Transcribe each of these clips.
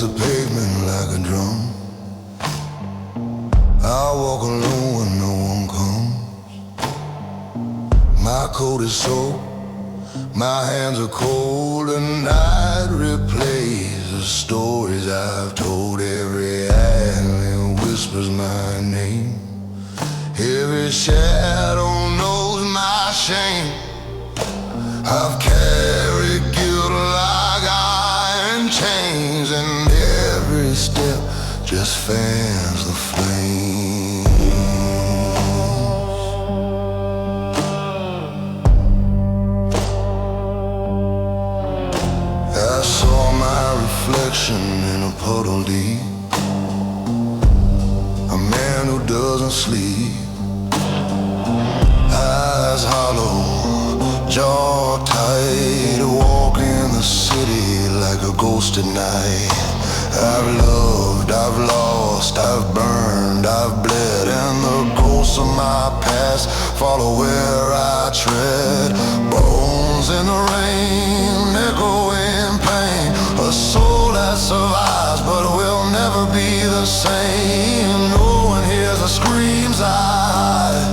the pavement like a drum. I walk alone when no one comes. My coat is soaked, my hands are cold, and night replays the stories I've told. Every alley whispers my name, every shadow knows my shame. I've carried guilt like iron chains, and every step just fans the flame. I saw my reflection in a puddle deep, a man who doesn't sleep, eyes hollow, jaw tight, walking the city like a ghost at night. I've loved, I've lost, I've burned, I've bled, and the ghosts of my past follow where I tread. Bones in the rain, echoing pain, a soul that survives but will never be the same. No one hears the screams I hide,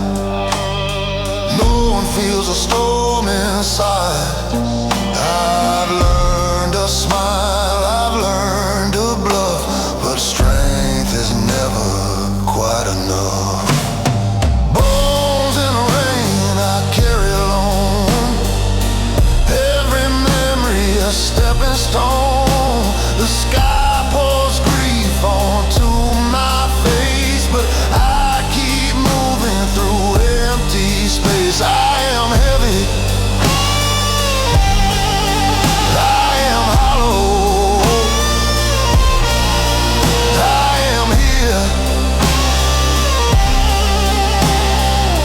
no one feels the storm inside. I've learned to smile, I've learned to bluff, but strength is never quite enough. Bones in the rain I carry alone, every memory a stepping stone. The sky pours grief onto my face, but I keep moving through empty space. I am heavy, I am hollow, I am here,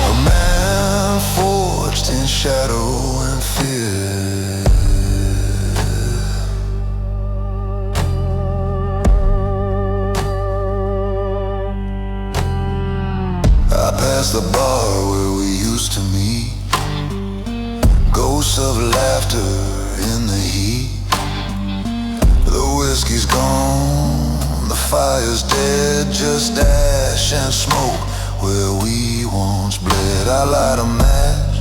a man forged in shadow and fear. I passed the bar where we used to meet, ghosts of laughter in the heat. The whiskey's gone, the fire's dead, just ash and smoke where we once bled. I light a match,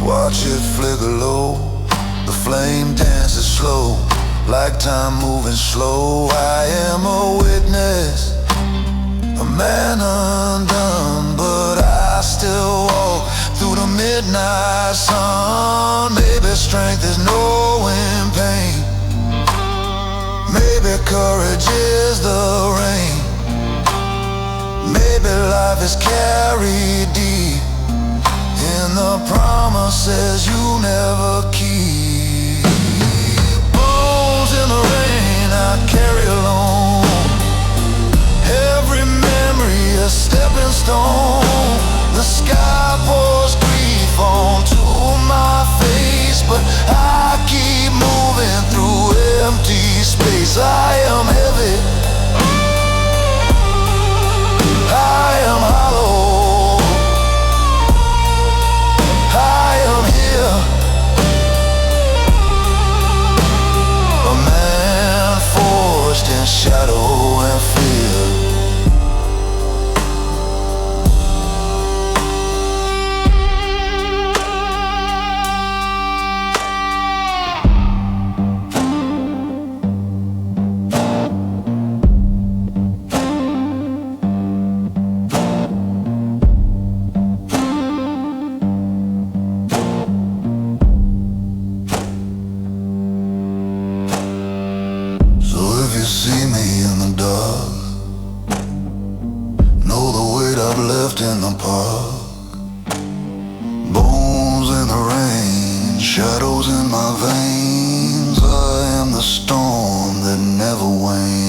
watch it flicker low, the flame dances slow, like time moving slow. I am a witness, a man undone, but I still walk through the midnight sun. Maybe strength is knowing pain, maybe courage is the rain, maybe life is carried deep in the promises you never keep. Bones in the rain I carry alone, every memory a stepping stone. The sky pours grief onto my face, but I keep moving through empty space. I am heavy, I am hollow, I am here, a man forged in shadow and fear. If you see me in the dark, know the weight I've left in the park. Bones in the rain, shadows in my veins. I am the storm that never wanes.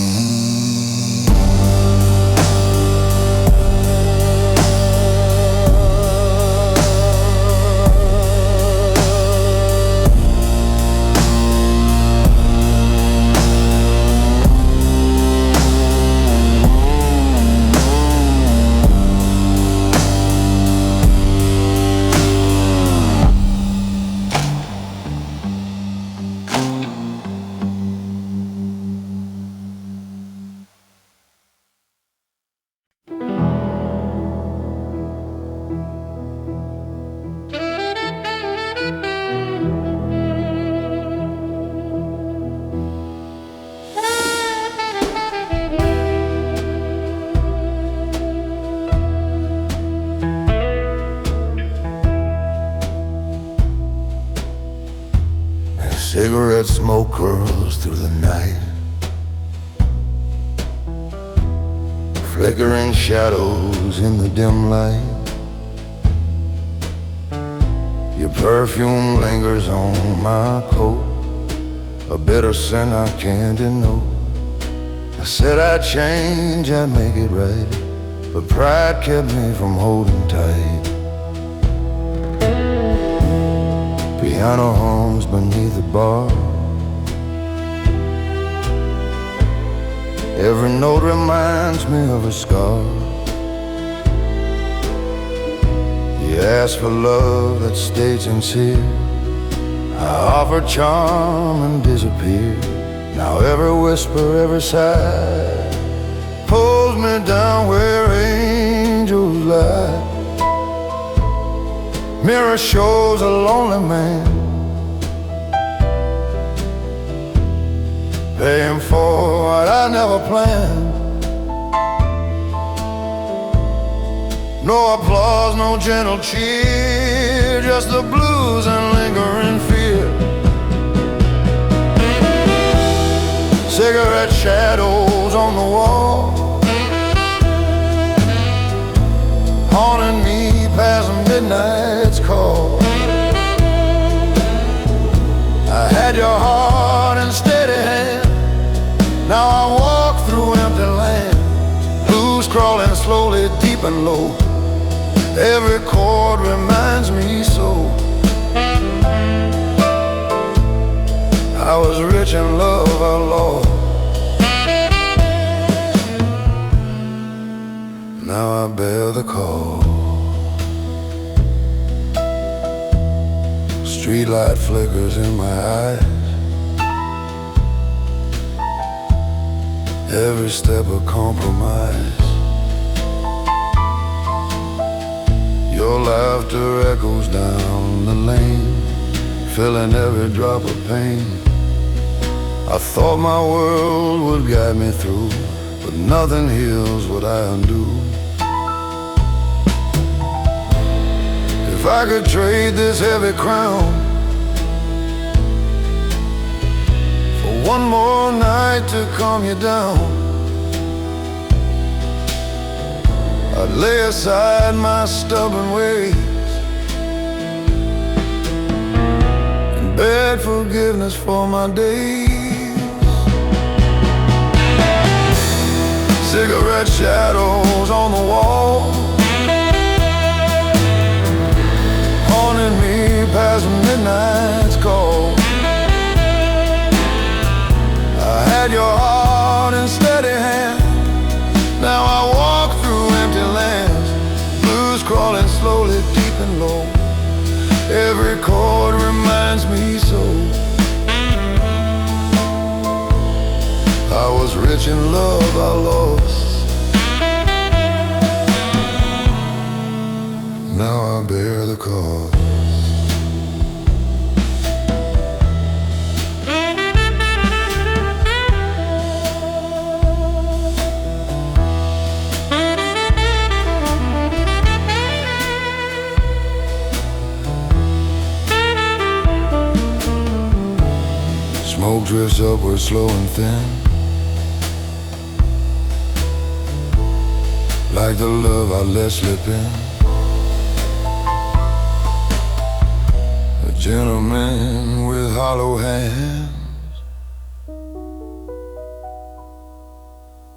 Cigarette smoke curls through the night, flickering shadows in the dim light. Your perfume lingers on my coat, a bitter scent I can't denote. I said I'd change, I'd make it right, but pride kept me from holding tight. Piano hums beneath the bar, every note reminds me of a scar. You ask for love that stayed sincere, I offer charm and disappear. Now every whisper, every sigh pulls me down where angels lie. Mirror shows a lonely man, paying for what I never planned. No applause, no gentle cheer, just the blues and lingering fear. Cigarette shadows on the wall, haunting me past midnight's call. I had your heart in steady hand, now I walk through empty land. Blues crawling slowly deep and low, every chord reminds me so. I was rich in love, I lost. Now I bear the call. Streetlight flickers in my eyes, every step a compromise. Your laughter echoes down the lane, filling every drop of pain. I thought my world would guide me through, but nothing heals what I undo. If I could trade this heavy crown for one more night to calm you down, I'd lay aside my stubborn ways and beg forgiveness for my days. Cigarette shadows on the wall, haunting me past midnight's call. I had your heart in steady hand, now I walk through empty lands. Blues crawling slowly deep and low, every chord reminds me so. I was rich in love, I lost. Now I bear the cost. Smoke drifts upward slow and thin, like the love I let slip in. A gentleman with hollow hands,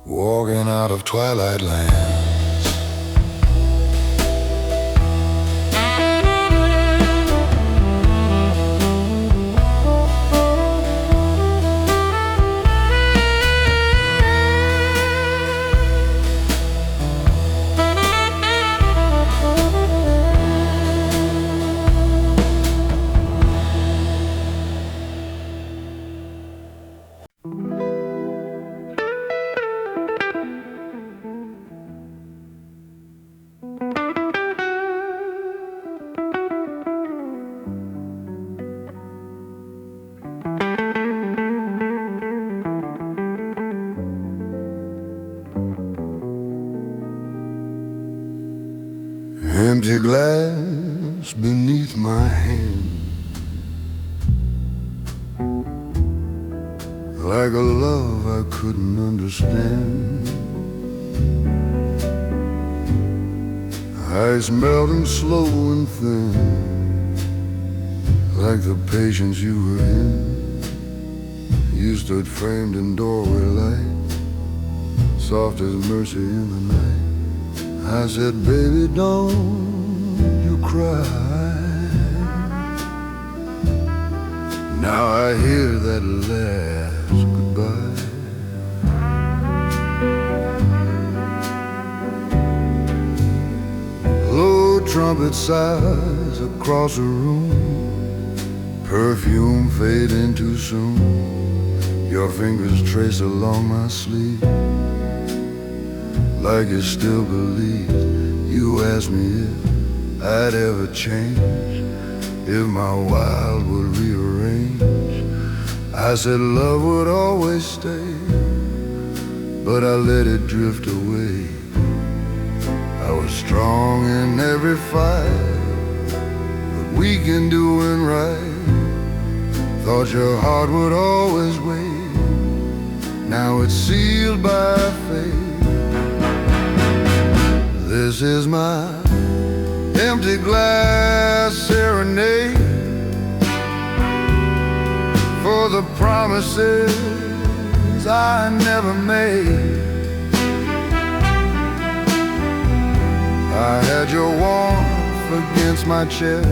walking out of twilight lands. Empty glass beneath my hand, like a love I couldn't understand. Eyes melting slow and thin, like the patience you were in. You stood framed in doorway light, soft as mercy in the night. I said, baby, don't you cry. Now I hear that last goodbye. Low trumpet sighs across the room, perfume fading too soon. Your fingers trace along my sleeve, like you still believed. You asked me if I'd ever change, if my wild would rearrange. I said love would always stay, but I let it drift away. I was strong in every fight, but weak in doing right. Thought your heart would always wait, now it's sealed by fate. This is my empty glass serenade for the promises I never made. I had your warmth against my chest,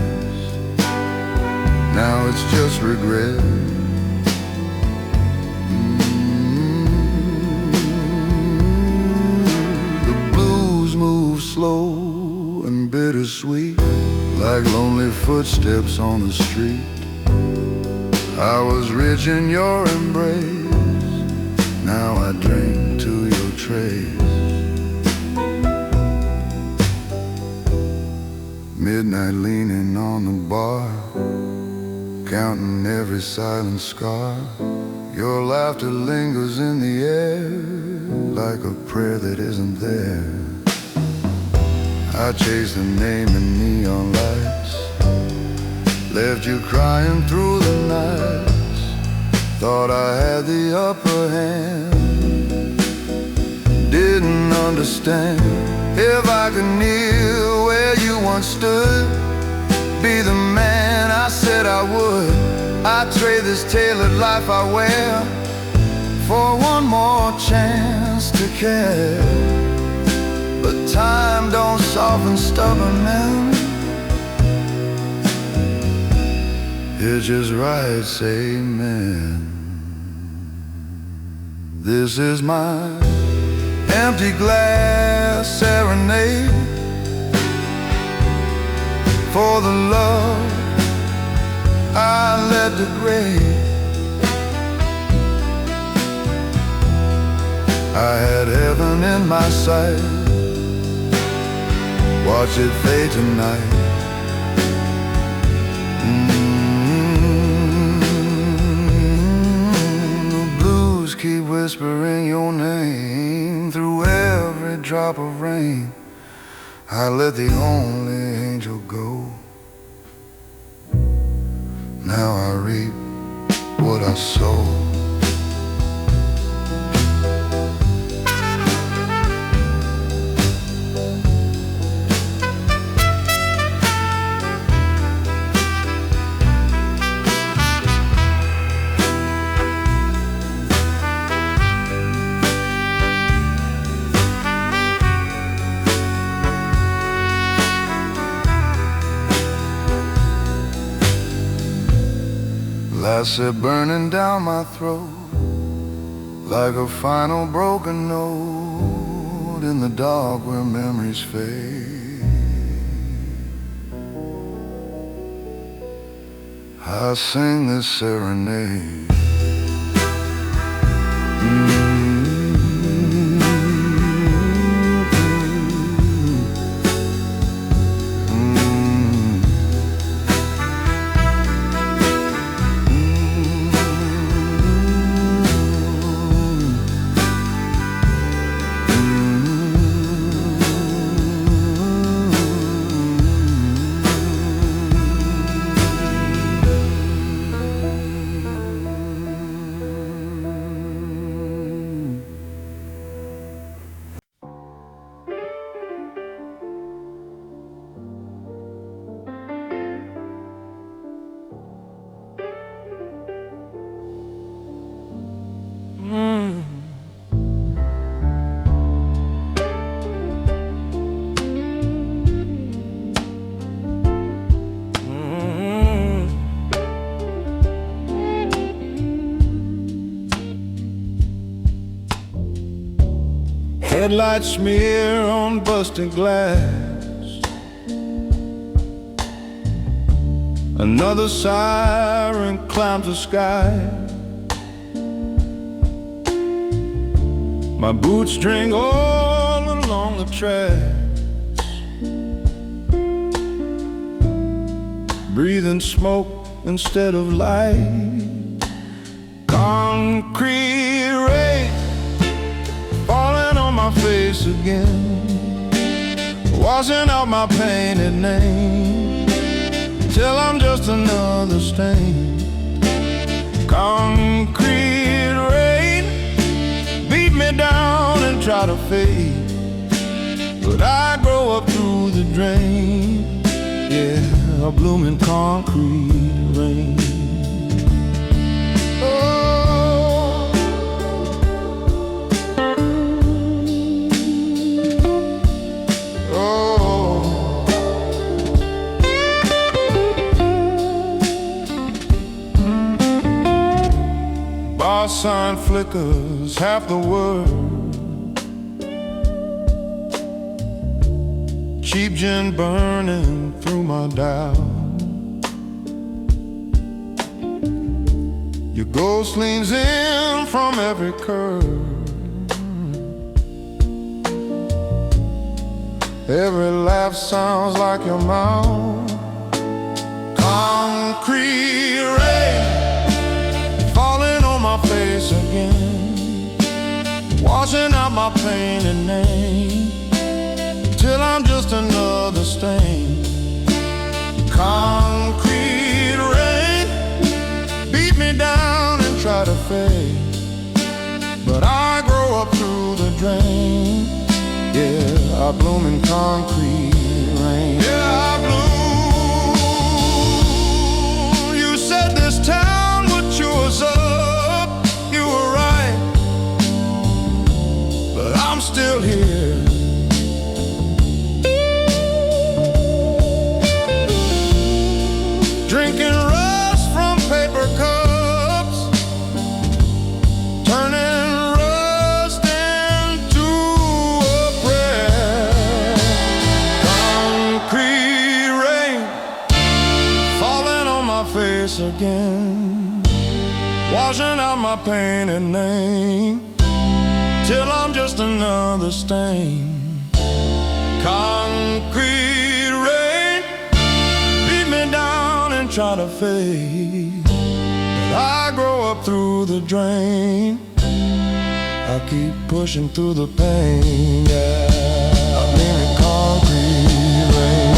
now it's just regret. The blues move slow and bittersweet, like lonely footsteps on the street. I was rich in your embrace, now I drink to your trace. Midnight leaning on the bar, counting every silent scar. Your laughter lingers in the air, like a prayer that isn't there. I chased the name in neon lights, left you crying through the nights. Thought I had the upper hand, didn't understand. If I could kneel where you once stood, be the man I said I would, I'd trade this tailored life I wear for one more chance to care. But time don't soften stubborn men, it's just right, say amen. This is my empty glass serenade for the love I let degrade. I had heaven in my sight, watch it fade tonight. The blues keep whispering your name through every drop of rain. I let the only angel go, now I reap what I sow. Acid burning down my throat, like a final broken note in the dark where memories fade. I sing this serenade. Headlights smear on busted glass. Another siren climbs the sky. My boots drink all along the tracks, breathing smoke instead of light. Concrete rain falling on my face again, washing out my painted name till I'm just another stain. Concrete rain beat me down and try to fade, but I grow up through the drain. Yeah, a blooming concrete rain. Bar sign flickers half the word. Cheap gin burning through my dial. Your ghost leans in from every curve. Every laugh sounds like your mouth. Concrete rain falling on my face again, washing out my painted name till I'm just another stain. Concrete rain beat me down and try to fade, but I grow up through the drain. Yeah, I bloom in concrete rain. Yeah, I bloom. You said this town would chew us up. You were right, but I'm still here. Drinking rust from paper cups, turning rust into a prayer. Concrete rain falling on my face again, washing out my painted name till I'm just another stain. Concrete rain beat me down and try to fade, but I grow up through the drain. I keep pushing through the pain. Yeah, I'm in concrete rain.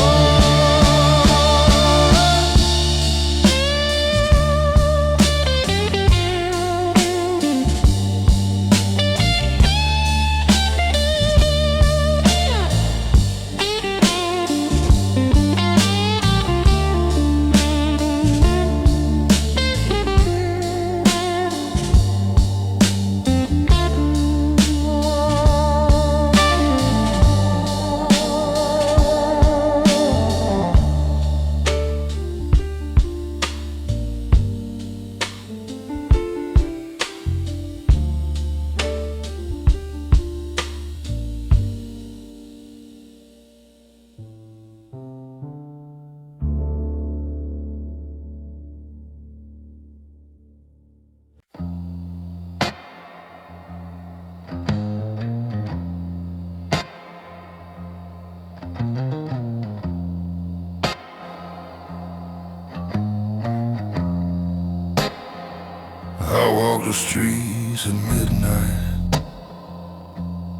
I walk the streets at midnight,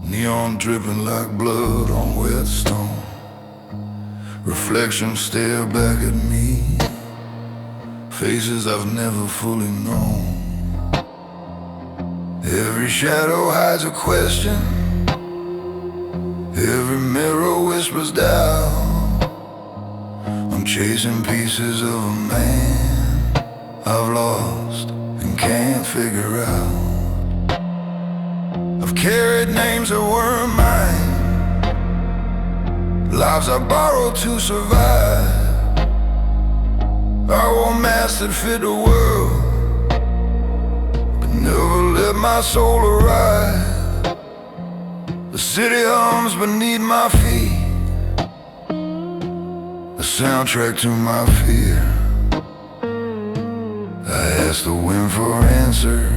neon dripping like blood on wet stone. Reflections stare back at me, faces I've never fully known. Every shadow hides a question, every mirror whispers doubt. I'm chasing pieces of a man I've lost and can't figure out. I've carried names that weren't mine, lives I borrowed to survive. I wore masks that fit the world, but never let my soul arrive. The city hums beneath my feet, a soundtrack to my fear. I ask the wind for answers,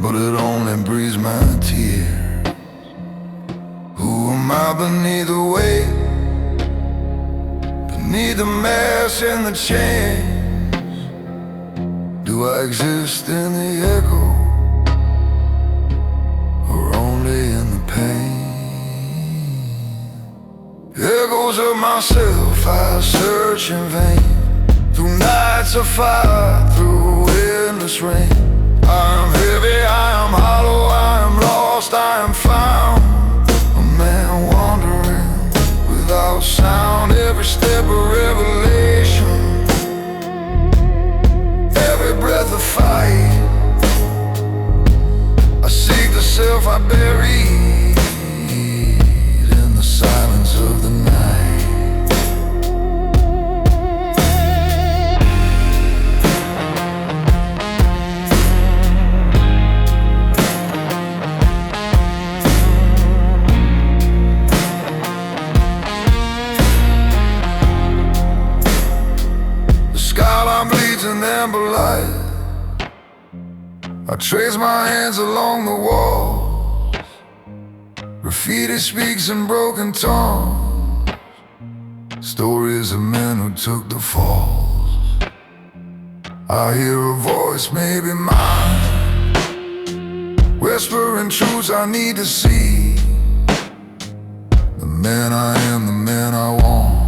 but it only breathes my tears. Who am I beneath the weight, beneath the mass and the chains? Do I exist in the echo, or only in the pain? Echoes of myself I search in vain, through nights of fire, through endless rain. I am heavy, I am hollow, I am lost, I am found, a man wandering without sound. Every step a revelation, every breath a fight. I seek the self I buried in the silence of the night. An amber light, I trace my hands along the walls. Graffiti speaks in broken tongues, stories of men who took the falls. I hear a voice, maybe mine, whispering truths I need to see. The man I am, the man I want,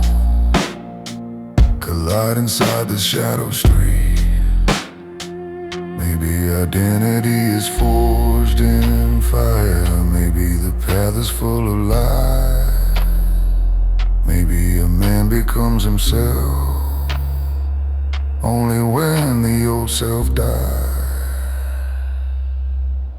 collide inside the shadow street. Maybe identity is forged in fire. Maybe the path is full of lies. Maybe a man becomes himself only when the old self dies.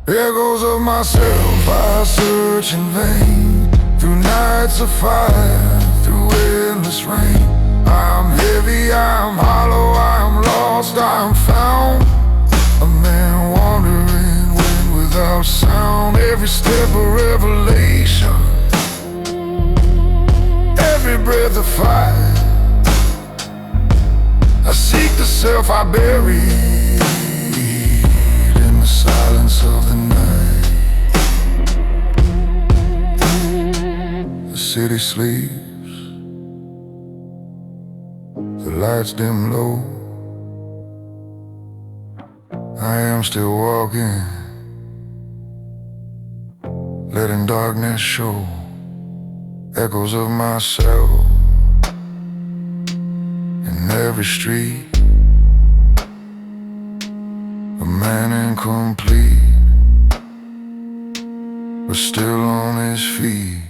Echoes of myself I search in vain, through nights of fire, through endless rain. I'm heavy, I'm hollow, I'm lost, I'm found, a man wandering, wind without sound. Every step a revelation, every breath a fight. I seek the self I buried in the silence of the night. The city sleeps, the lights dim low. I am still walking, letting darkness show. Echoes of myself in every street, a man incomplete, but still on his feet.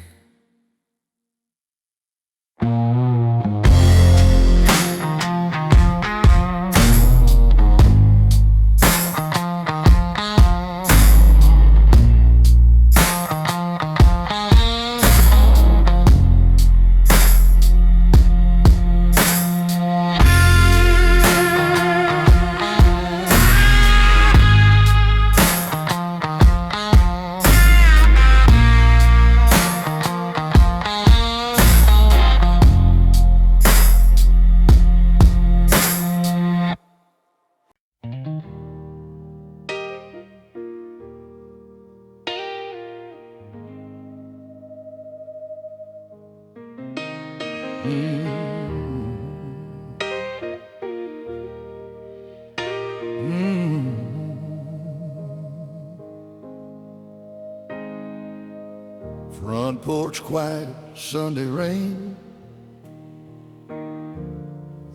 Front porch quiet, Sunday rain,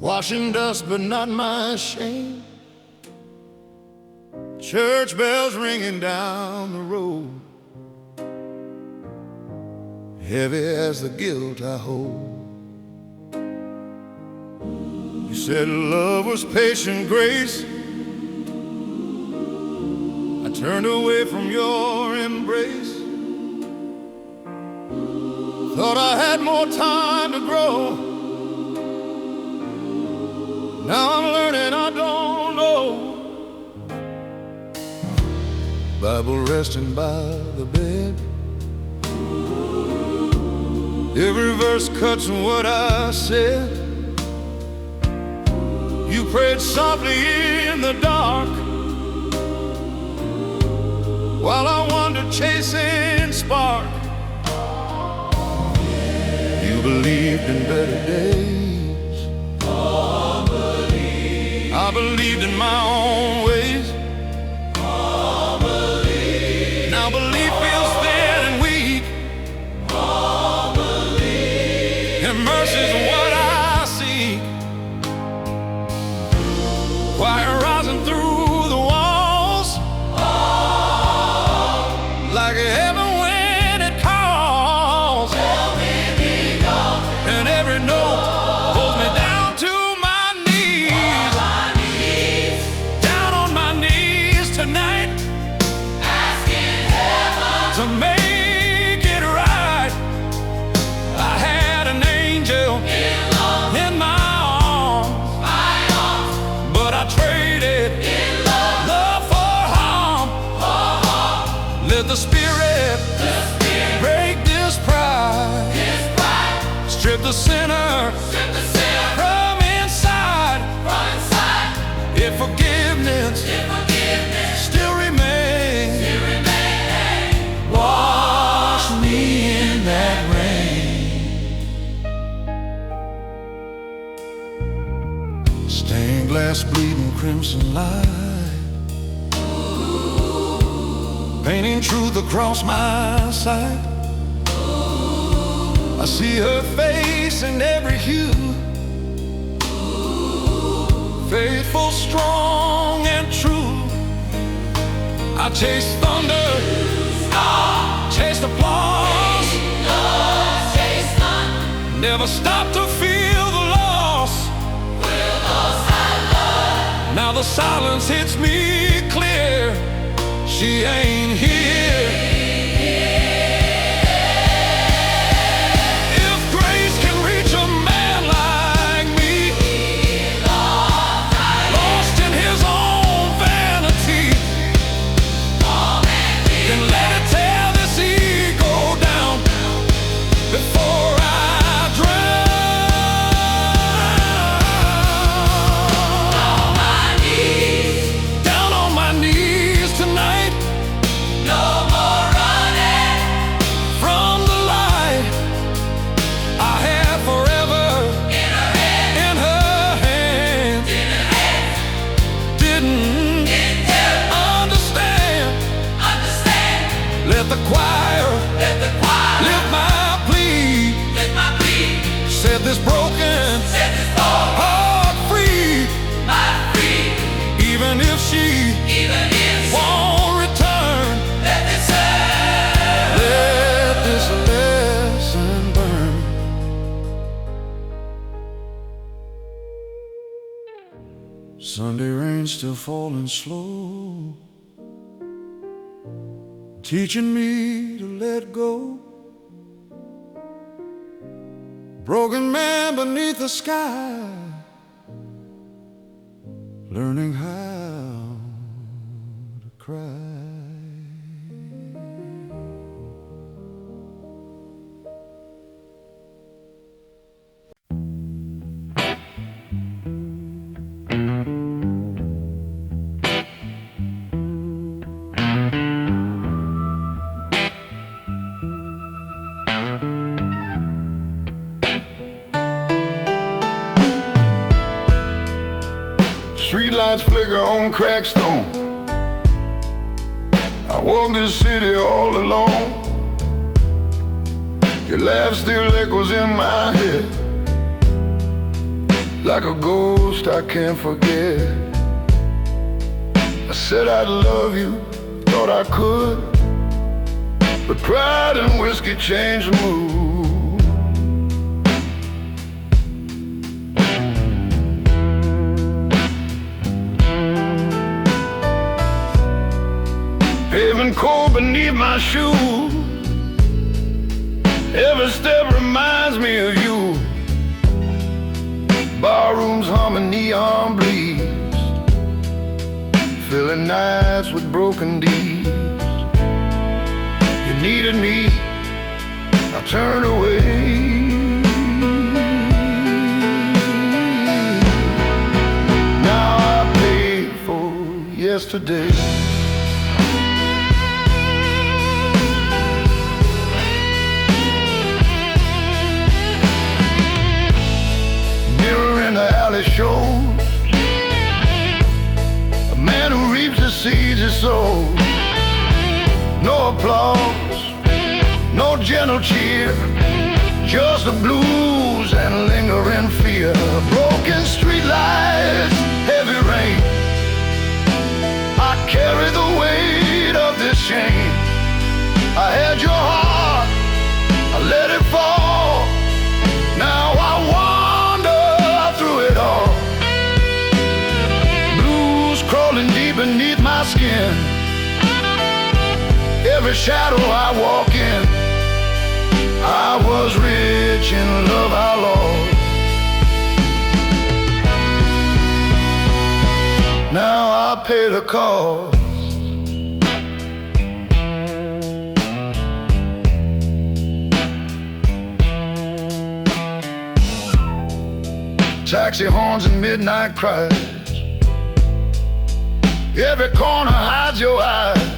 washing dust but not my shame. Church bells ringing down the road, heavy as the guilt I hold. You said love was patient grace. I turned away from your embrace. Thought I had more time to grow. Now I'm learning I don't know. Bible resting by the bed. Every verse cuts in what I said. You prayed softly in the dark, while I wandered chasing spark. You believed in better days. I believed in my own ways. Now belief feels thin and weak, and mercy's what I seek. Fire rising through the walls, like heaven when it calls. And every note pulls me down to my knees. Down on my knees tonight, asking heaven to make it right. I had an angel in my arms, but I traded love for harm. Let the Spirit break this pride, strip the sinner from inside. If forgiveness still remains, wash me in that rain. Stained glass bleeding crimson light, painting truth across my sight. I see her face in every hue, faithful, strong, and true. I chase thunder, chased applause, never stop to feel the loss. Now the silence hits me clear. She ain't here. If grace can reach a man like me, lost in his own vanity, then let it tear this ego down before I drown. Down on my knees tonight. No more running from the light. I had forever in her hands. Didn't understand. Let the choir lift my plea. Set this broken heart free. Even if she won't return, let this lesson burn. Sunday rain still falling slow, teaching me to let go. Broken man beneath the sky, learning how to cry. Streetlights flicker on cracked stone. I walk this city all alone. Your laugh still echoes in my head, like a ghost I can't forget. I said I'd love you, thought I could, but pride and whiskey changed the mood. Paving cold beneath my shoes, every step reminds me of you. Barrooms humming neon bleeds, filling nights with broken deeds. treated me, I turned away. Now I pay for yesterday. Mirror in the alley shows a man who reaps the seeds he sows. No applause, no gentle cheer, just the blues and lingering fear. Broken street lights, heavy rain. I carry the weight of this shame. I had your heart, I let it fall. Now I wander through it all. Blues crawling deep beneath my skin. Every shadow I walk in, I was rich in love I lost. Now I pay the cost. Taxi horns and midnight cries. Every corner hides your eyes.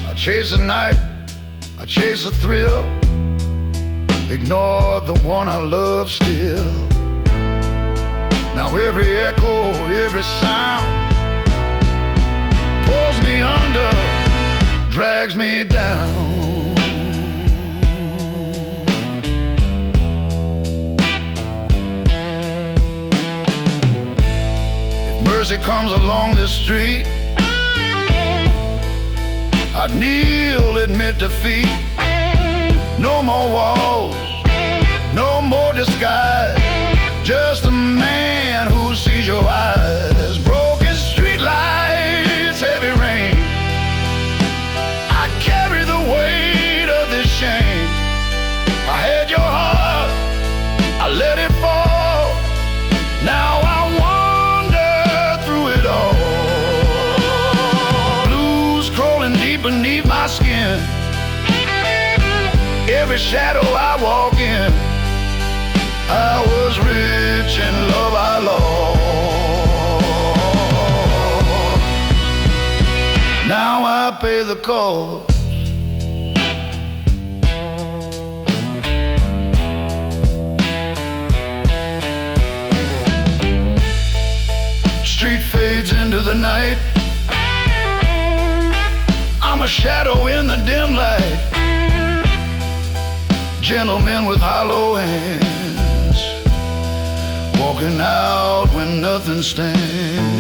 I chase a night, I chase a thrill. Ignore the one I love still. Now every echo, every sound pulls me under, drags me down. Mercy comes along this street, I'd kneel, admit defeat. No more walls, no more disguise, just a man who sees your eyes. Broken street lights, heavy rain. I carry the weight of this shame. I had your heart, I let it fall. Now I beneath my skin. Every shadow I walk in, I was rich in love I lost. Now I pay the cost. Street fades into the night. I'm a shadow in the dim light. Gentlemen with hollow hands, walking out when nothing stands.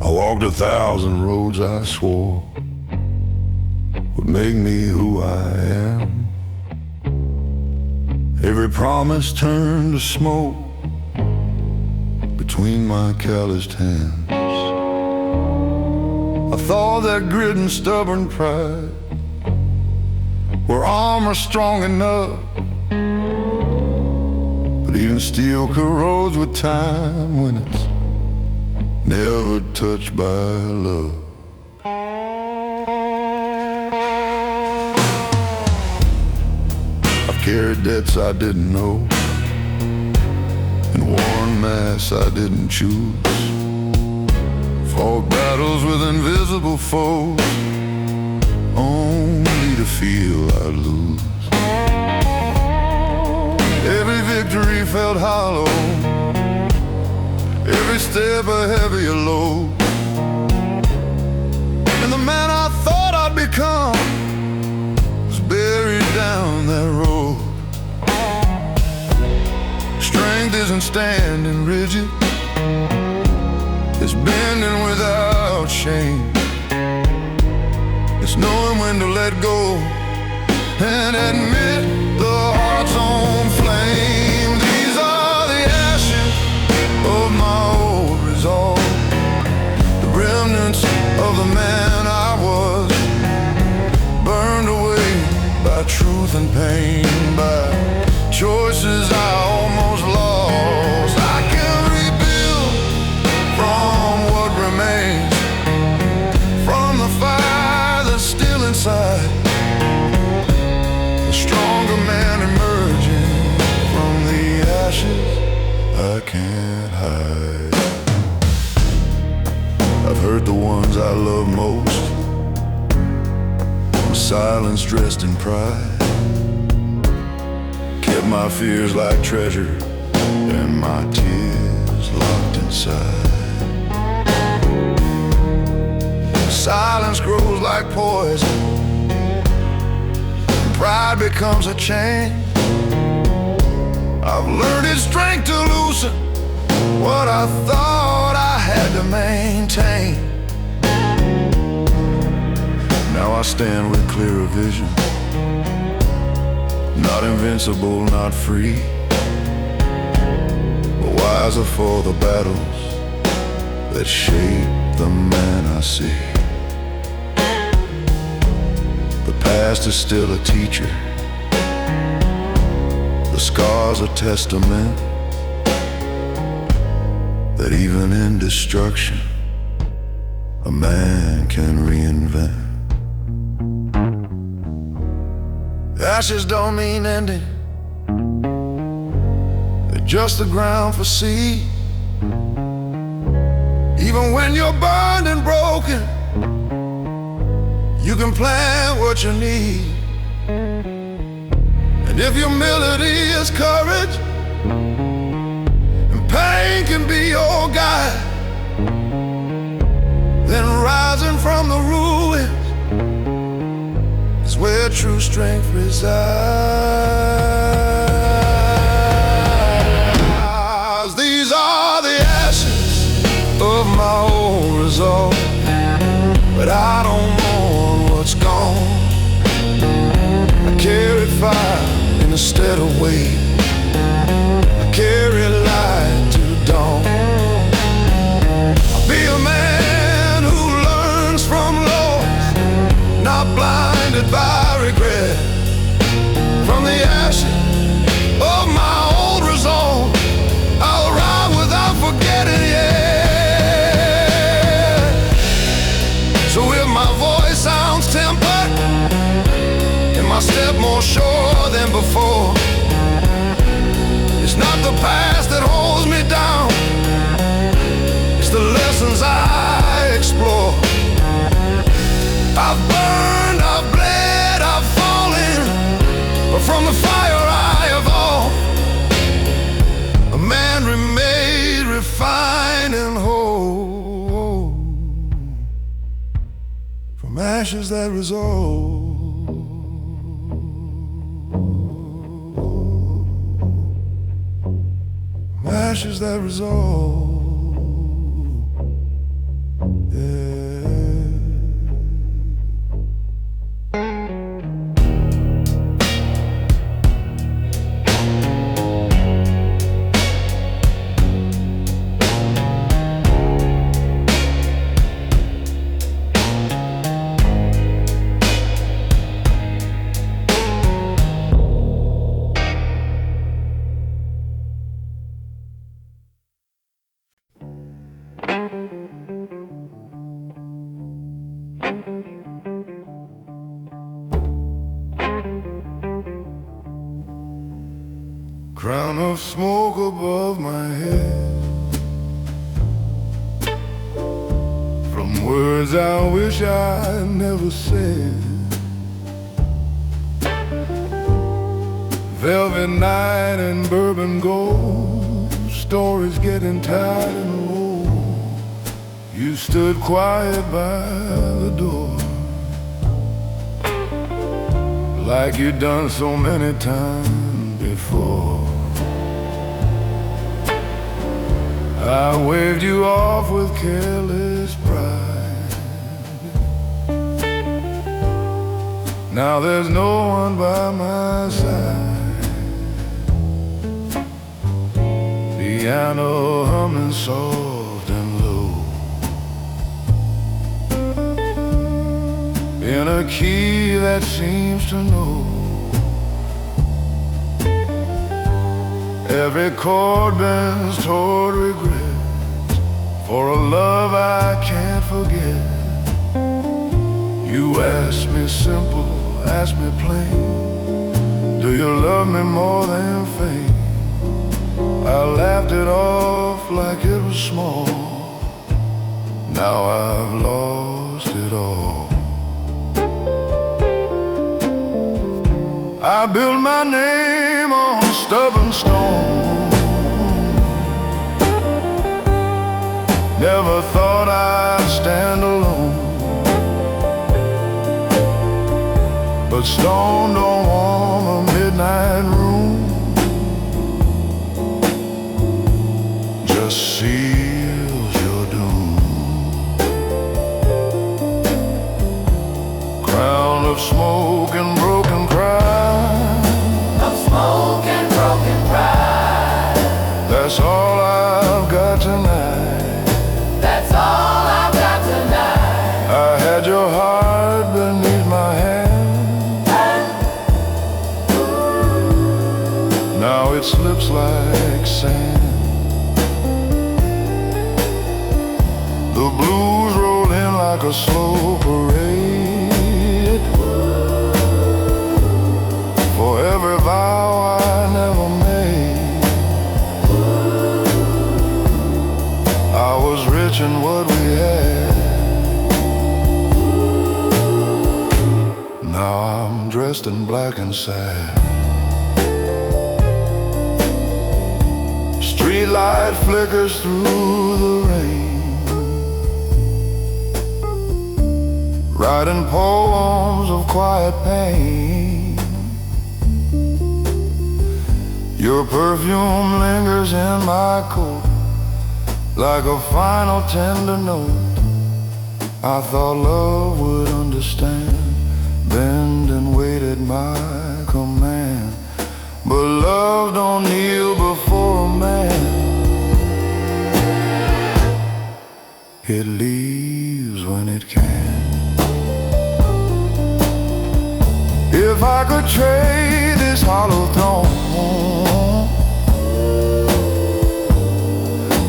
I walked 1,000 roads I swore would make me who I am. Every promise turned to smoke between my calloused hands. I thought that grit and stubborn pride were armor strong enough, but even steel corrodes with time when it's never touched by love. I've carried debts I didn't know and worn masks I didn't choose, fought battles with invisible foes only to feel I'd lose. Every victory felt hollow, every step a heavier load, and the man I thought I'd become was buried down that road. Strength isn't standing rigid, it's bending without shame. It's knowing when to let go and admit the heart's own flame. These are the ashes of my old resolve, the remnants of the man I was, burned away by truth and pain, by choices I almost lost. I can rebuild from what remains, from the fire that's still inside, a stronger man emerging from the ashes I can't hide. I've hurt the ones I love most, my silence dressed in pride, kept my fears like treasure and my tears locked inside. Silence grows like poison, pride becomes a chain. I've learned its strength to loosen what I thought I had to maintain. Now I stand with clearer vision, not invincible, not free, but wiser for the battles that shape the man I see. The past is still a teacher, the scars a testament, that even in destruction a man can reinvent. Ashes don't mean ending, they're just the ground for seed. Even when you're burned and broken, you can plant what you need. And if your melody is courage, and pain can be your guide, then rising from the ruins is where true strength resides. These are the ashes of my old resolve, but I don't mourn what's gone. I carry fire in a steady weight, I carry light to dawn. I'll be a man who learns from loss, not blinded by regret. From the ashes of my old resolve, I'll ride without forgetting, yeah. So if my voice sounds tempered and my step more sure than before, it's not the past that holds me down, it's the lessons I explore. I've burned, I've bled, I've fallen, but from the fire I evolved, a man remained refined and whole, from ashes that resolve. Ashes that resolve, yeah. Crown of smoke above my head, from words I wish I never said. Velvet night and bourbon gold, stories getting tired and old. You stood quiet by the door, like you'd done so many times before. I waved you off with careless pride, Now there's no one by my side. Piano humming soft and low, in a key that seems to know every chord bends toward regret for a love I can't forget. You ask me simple, ask me plain, do you love me more than fame? I laughed it off like it was small. Now I've lost it all. I built my name on stubborn stone, never thought I'd stand alone. But stone don't warm a midnight room, just seals your doom. Crown of smoke and broken pride, of smoke and broken pride. that's all I've got tonight. That's all I've got tonight. I had your heart beneath my hand, now it slips like sand. The blues roll in like a slow parade for every vow I never made. I was rich in what we had, now I'm dressed in black and sad. Street light flickers through the rain, writing poems of quiet pain. Your perfume lingers in my coat like a final tender note. I thought love would understand, bend and wait at my command. But love don't kneel before a man, it leaves when it can. If I could trade this hollow throne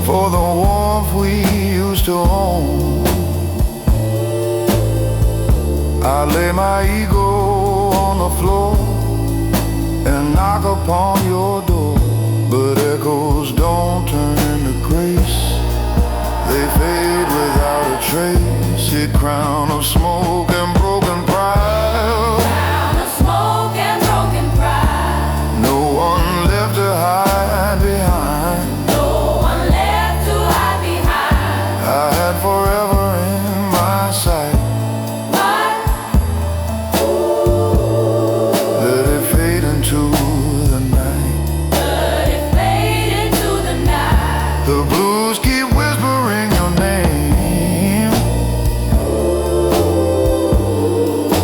for the warmth we used to own, I'd lay my ego on the floor and knock upon your door. But echoes don't turn into grace, they fade without a trace. It crown of smoke and broken pride, Crown of smoke and broken pride. no one left to hide behind. No one left to hide behind. I had forever in my sight, What? let it fade into the night. Let it fade into the night. The blues keep whispering your name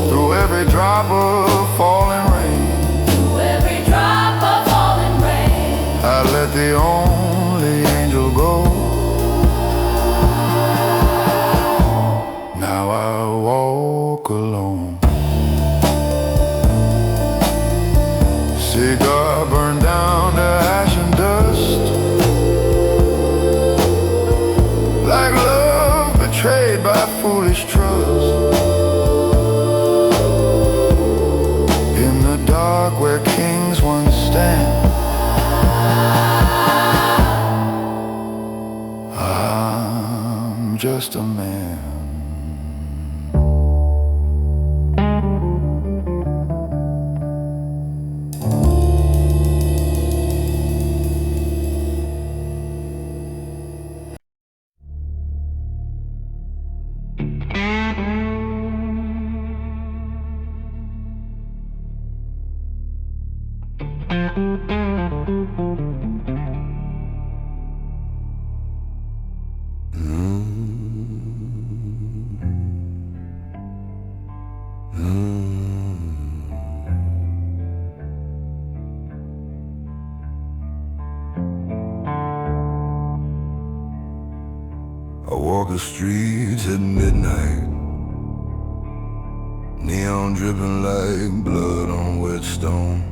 through every drop of falling rain. Through every drop of falling rain. I let the only angel go, now I walk alone. Cigar burned down to ash and dust, like love betrayed by foolish trust. In the dark where kings once stand, I'm just a man. streets at midnight, neon dripping like blood on wet stone.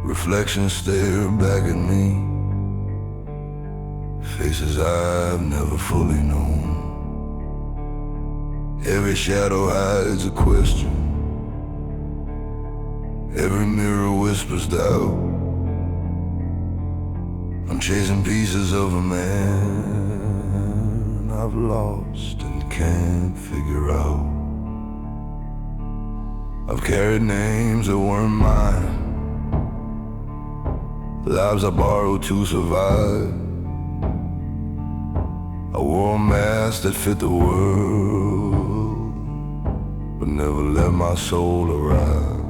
Reflections stare back at me, faces I've never fully known. Every shadow hides a question, every mirror whispers doubt. I'm chasing pieces of a man I've lost and can't figure out. I've carried names that weren't mine, lives I borrowed to survive. I wore a mask that fit the world, but never let my soul arrive.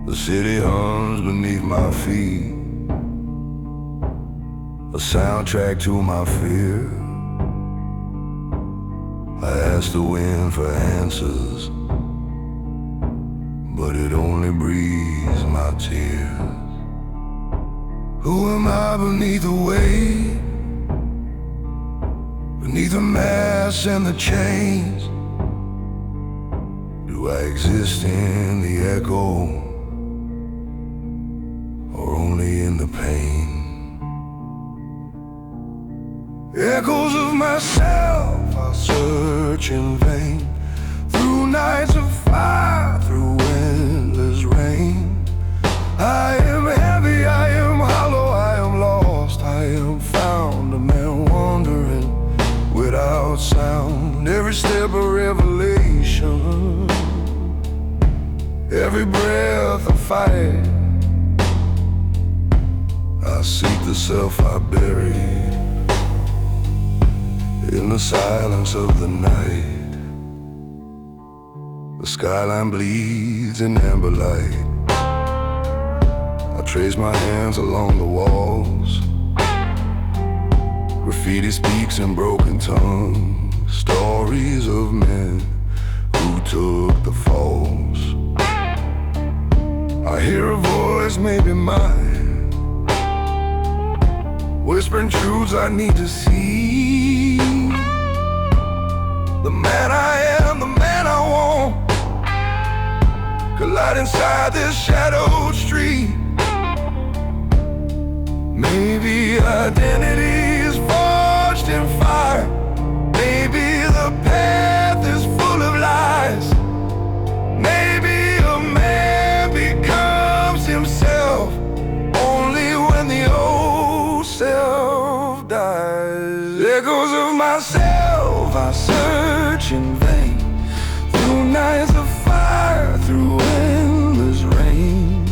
The city hums beneath my feet, a soundtrack to my fear. I ask the wind for answers, but it only breathes my tears. Who am I beneath the weight, beneath the mask and the chains? Do I exist in the echo, or only in the pain? Echoes of myself I search in vain, through nights of fire, through endless rain. I am heavy, I am hollow, I am lost, I am found, a man wandering without sound. Every step a revelation, every breath a fight. I seek the self I buried in the silence of the night. The skyline bleeds in amber light. I trace my hands along the walls. Graffiti speaks in broken tongue, stories of men who took the falls. I hear a voice, maybe mine, whispering truths I need to see. The man I am, the man I want, collide inside this shadowed street. Maybe identity is forged in fire, maybe the path is full of lies. Maybe a man becomes himself only when the old self dies. Echoes of myself I search in vain, through nights of fire, through endless rain.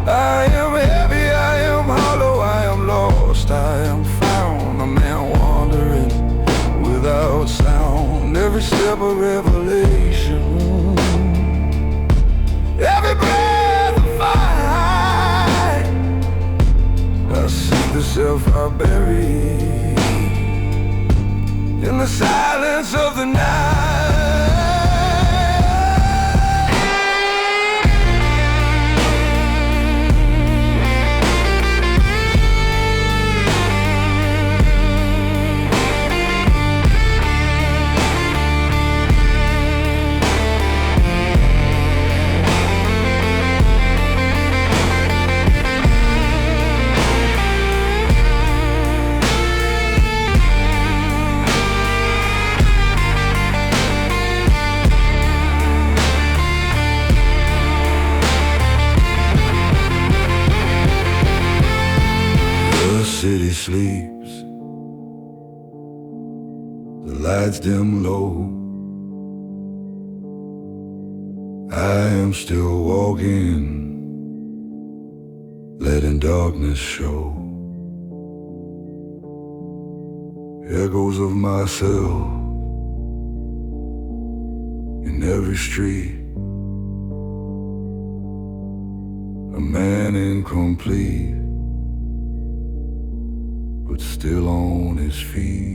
I am heavy, I am hollow, I am lost, I am found, a man wandering without sound. Every step a revelation, every breath a fight. I seek the self I bury in the silence of the night. The city sleeps, the lights dim low. I am still walking, letting darkness show. Echoes of myself in every street, a man incomplete, but still on his feet.